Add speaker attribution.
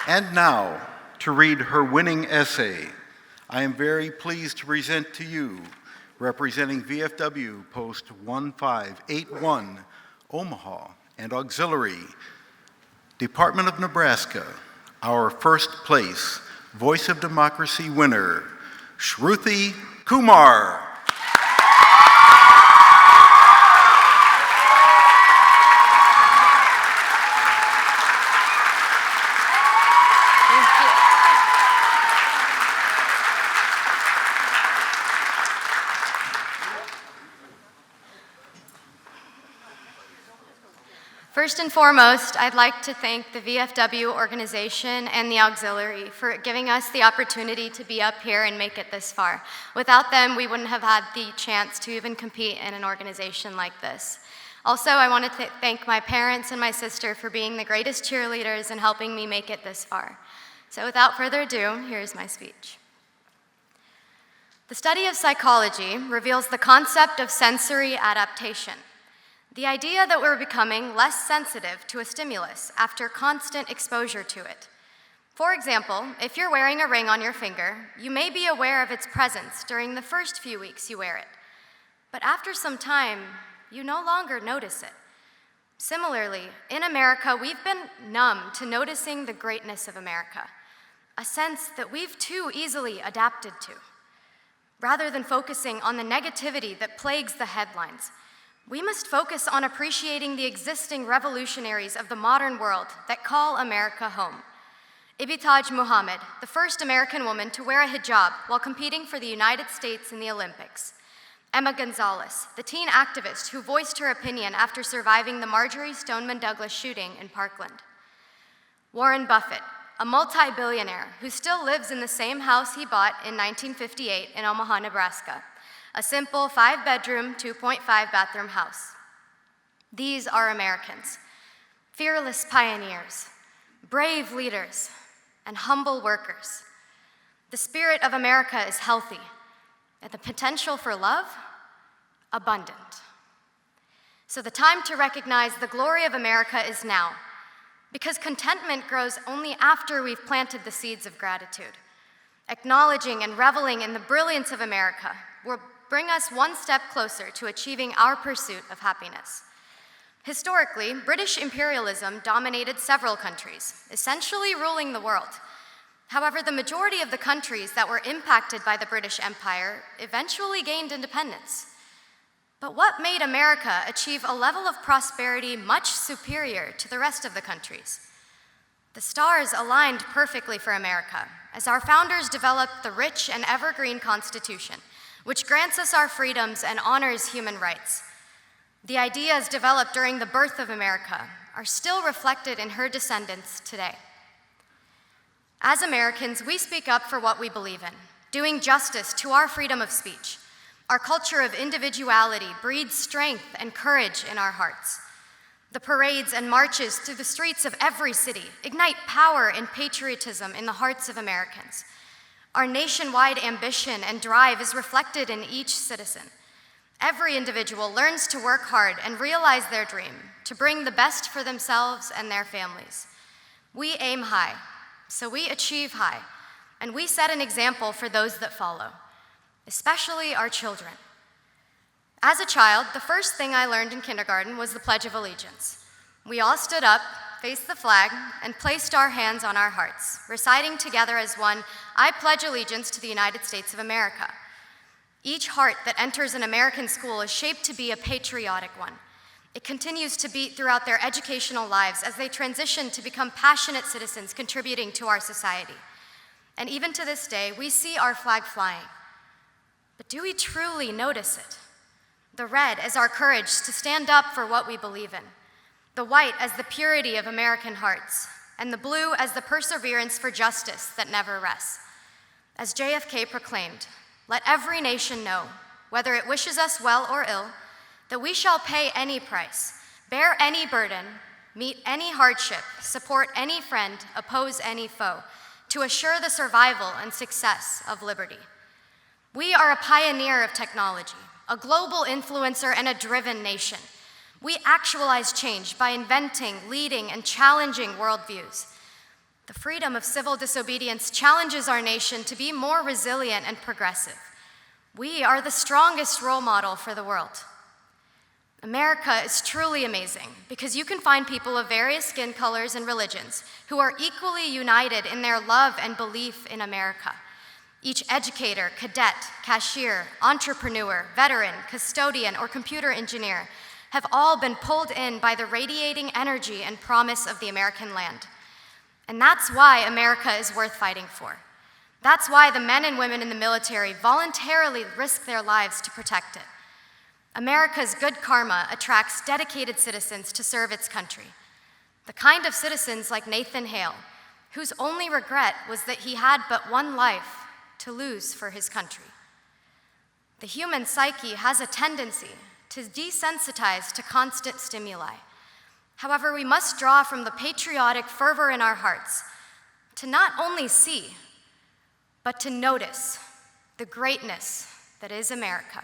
Speaker 1: And now, to read her winning essay, I am very pleased to present to you, representing VFW Post 1581, Omaha and Auxiliary, Department of Nebraska, our first place Voice of Democracy winner, Shruthi Kumar.
Speaker 2: First and foremost, I'd like to thank the VFW organization and the Auxiliary for giving us the opportunity to be up here and make it this far. Without them, we wouldn't have had the chance to even compete in an organization like this. Also, I want to thank my parents and my sister for being the greatest cheerleaders and helping me make it this far. So without further ado, here's my speech. The study of psychology reveals the concept of sensory adaptation. The idea that we're becoming less sensitive to a stimulus after constant exposure to it. For example, if you're wearing a ring on your finger, you may be aware of its presence during the first few weeks you wear it. But after some time, you no longer notice it. Similarly, in America, we've been numb to noticing the greatness of America, a sense that we've too easily adapted to. Rather than focusing on the negativity that plagues the headlines, we must focus on appreciating the existing revolutionaries of the modern world that call America home. Ibitaj Muhammad, the first American woman to wear a hijab while competing for the United States in the Olympics. Emma Gonzalez, the teen activist who voiced her opinion after surviving the Marjorie Stoneman Douglas shooting in Parkland. Warren Buffett, a multi-billionaire who still lives in the same house he bought in 1958 in Omaha, Nebraska. A simple 5-bedroom, 2.5-bathroom house. These are Americans, fearless pioneers, brave leaders, and humble workers. The spirit of America is healthy, and the potential for love, abundant. So the time to recognize the glory of America is now, because contentment grows only after we've planted the seeds of gratitude. Acknowledging and reveling in the brilliance of America will bring us one step closer to achieving our pursuit of happiness. Historically, British imperialism dominated several countries, essentially ruling the world. However, the majority of the countries that were impacted by the British Empire eventually gained independence. But what made America achieve a level of prosperity much superior to the rest of the countries? The stars aligned perfectly for America as our founders developed the rich and evergreen Constitution, which grants us our freedoms and honors human rights. The ideas developed during the birth of America are still reflected in her descendants today. As Americans, we speak up for what we believe in, doing justice to our freedom of speech. Our culture of individuality breeds strength and courage in our hearts. The parades and marches through the streets of every city ignite power and patriotism in the hearts of Americans. Our nationwide ambition and drive is reflected in each citizen. Every individual learns to work hard and realize their dream, to bring the best for themselves and their families. We aim high, so we achieve high, and we set an example for those that follow, especially our children. As a child, the first thing I learned in kindergarten was the Pledge of Allegiance. We all stood up, faced the flag, and placed our hands on our hearts, reciting together as one, "I pledge allegiance to the United States of America." Each heart that enters an American school is shaped to be a patriotic one. It continues to beat throughout their educational lives as they transition to become passionate citizens contributing to our society. And even to this day, we see our flag flying. But do we truly notice it? The red as our courage to stand up for what we believe in. The white as the purity of American hearts, and the blue as the perseverance for justice that never rests. As JFK proclaimed, "Let every nation know, whether it wishes us well or ill, that we shall pay any price, bear any burden, meet any hardship, support any friend, oppose any foe, to assure the survival and success of liberty." We are a pioneer of technology, a global influencer, and a driven nation. We actualize change by inventing, leading, and challenging worldviews. The freedom of civil disobedience challenges our nation to be more resilient and progressive. We are the strongest role model for the world. America is truly amazing because you can find people of various skin colors and religions who are equally united in their love and belief in America. Each educator, cadet, cashier, entrepreneur, veteran, custodian, or computer engineer have all been pulled in by the radiating energy and promise of the American land. And that's why America is worth fighting for. That's why the men and women in the military voluntarily risk their lives to protect it. America's good karma attracts dedicated citizens to serve its country. The kind of citizens like Nathan Hale, whose only regret was that he had but one life to lose for his country. The human psyche has a tendency to desensitize to constant stimuli. However, we must draw from the patriotic fervor in our hearts to not only see, but to notice the greatness that is America.